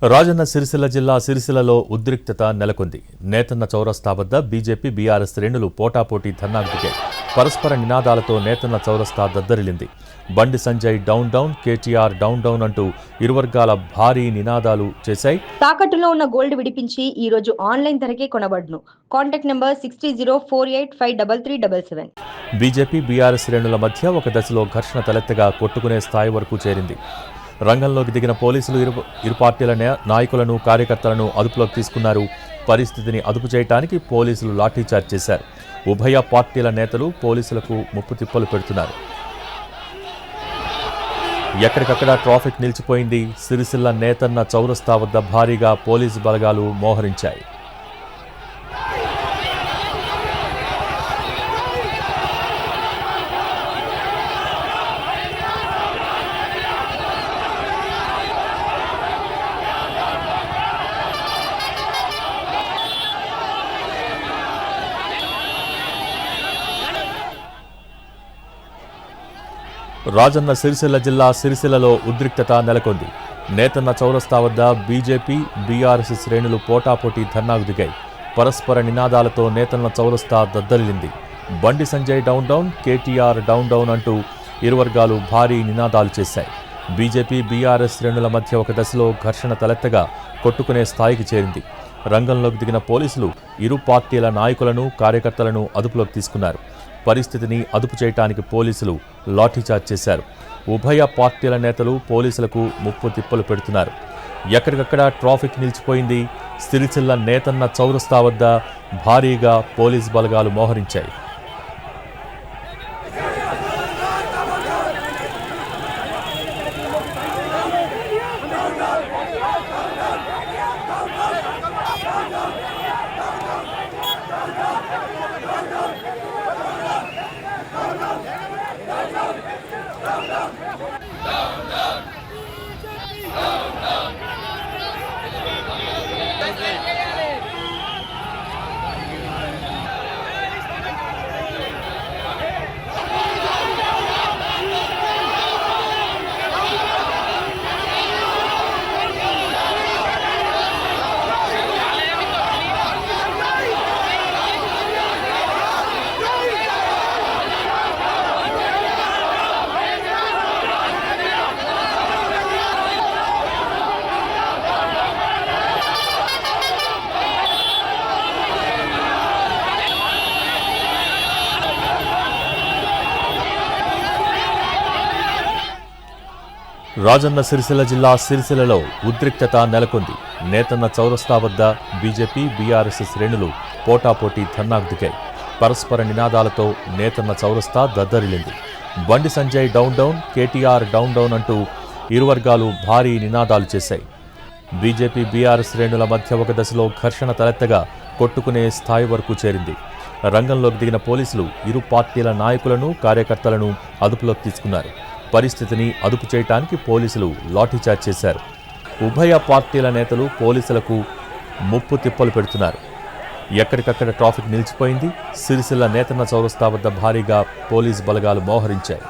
రాజన్న సిరిసిల్ల జిల్లా సిరిసిల్లలో ఉద్రిక్తత నెలకొంది. నేతన్న చౌరస్తా వద్ద బీజేపీ బీఆర్ఎస్ శ్రేణులు పోటాపోటీ ధర్నాకు దిగాయి. పరస్పర నినాదాలతో నేతన్న చౌరస్తా దద్దరిల్లింది. Bandi Sanjay down down, KTR down down అంటూ ఇరు వర్గాల భారీ నినాదాలు చేశాయి. తాకట్టులో ఉన్న గోల్డ్ విడిపించి ఈ రోజు ఆన్లైన్ ధరకే కొనబడును. Contact number 6304853377. బీజేపీ బీఆర్ఎస్ శ్రేణుల మధ్య ఒక దశలో ఘర్షణ తలెత్తగా కొట్టుకునే స్థాయి వరకు చేరింది. రంగంలోకి దిగిన పోలీసులు ఇరు పార్టీల నాయకులను, కార్యకర్తలను అదుపులోకి తీసుకున్నారు. పరిస్థితిని అదుపు చేయడానికి పోలీసులు లాఠీచార్జ్ చేశారు. ఉభయ పార్టీల నేతలు పోలీసులకు ముప్పు తిప్పలు పెడుతున్నారు. ఎక్కడికక్కడ ట్రాఫిక్ నిలిచిపోయింది. సిరిసిల్ల నేతన్న చౌరస్తా వద్ద భారీగా పోలీసు బలగాలు మోహరించాయి. రాజన్న సిరిసిల్ల జిల్లా సిరిసిల్లలో ఉద్రిక్తత నెలకొంది. నేతన్న చౌరస్తా వద్ద బీజేపీ బీఆర్ఎస్ శ్రేణులు పోటాపోటీ ధర్నాకు దిగాయి. పరస్పర నినాదాలతో నేతన్న చౌరస్తా దద్దరిల్లింది. Bandi Sanjay down down, KTR down down అంటూ ఇరు వర్గాలు భారీ నినాదాలు చేశాయి. బీజేపీ బీఆర్ఎస్ శ్రేణుల మధ్య ఒక దశలో ఘర్షణ తలెత్తగా కొట్టుకునే స్థాయికి చేరింది. రంగంలోకి దిగిన పోలీసులు ఇరు పార్టీల నాయకులను, కార్యకర్తలను అదుపులోకి తీసుకున్నారు. పరిస్థితిని అదుపు చేయడానికి పోలీసులు లాఠీచార్జ్ చేశారు. ఉభయ పార్టీల నేతలు పోలీసులకు ముప్పు తిప్పలు పెడుతున్నారు. ఎక్కడికక్కడ ట్రాఫిక్ నిలిచిపోయింది. సిరిసిల్ల నేతన్న చౌరస్తా వద్ద భారీగా పోలీస్ బలగాలు మోహరించాయి. రాజన్న సిరిసిల్ల జిల్లా సిరిసిల్లలో ఉద్రిక్తత నెలకొంది. నేతన్న చౌరస్తా వద్ద బీజేపీ బీఆర్ఎస్ శ్రేణులు పోటాపోటీ ధర్నాకు దిగాయి. పరస్పర నినాదాలతో నేతన్న చౌరస్తా దద్దరిల్లింది. Bandi Sanjay down down, KTR down down అంటూ ఇరు వర్గాలు భారీ నినాదాలు చేశాయి. బీజేపీ బీఆర్ఎస్ శ్రేణుల మధ్య ఒక దశలో ఘర్షణ తలెత్తగా కొట్టుకునే స్థాయి వరకు చేరింది. రంగంలోకి దిగిన పోలీసులు ఇరు పార్టీల నాయకులను, కార్యకర్తలను అదుపులోకి తీసుకున్నారు. పరిస్థితిని అదుపు చేయడానికి పోలీసులు లాఠీచార్జ్ చేశారు. ఉభయ పార్టీల నేతలు పోలీసులకు ముప్పు తిప్పలు పెడుతున్నారు. ఎక్కడికక్కడ ట్రాఫిక్ నిలిచిపోయింది. సిరిసిల్ల నేతన్న చౌరస్తా వద్ద భారీగా పోలీసు బలగాలు మోహరించాయి.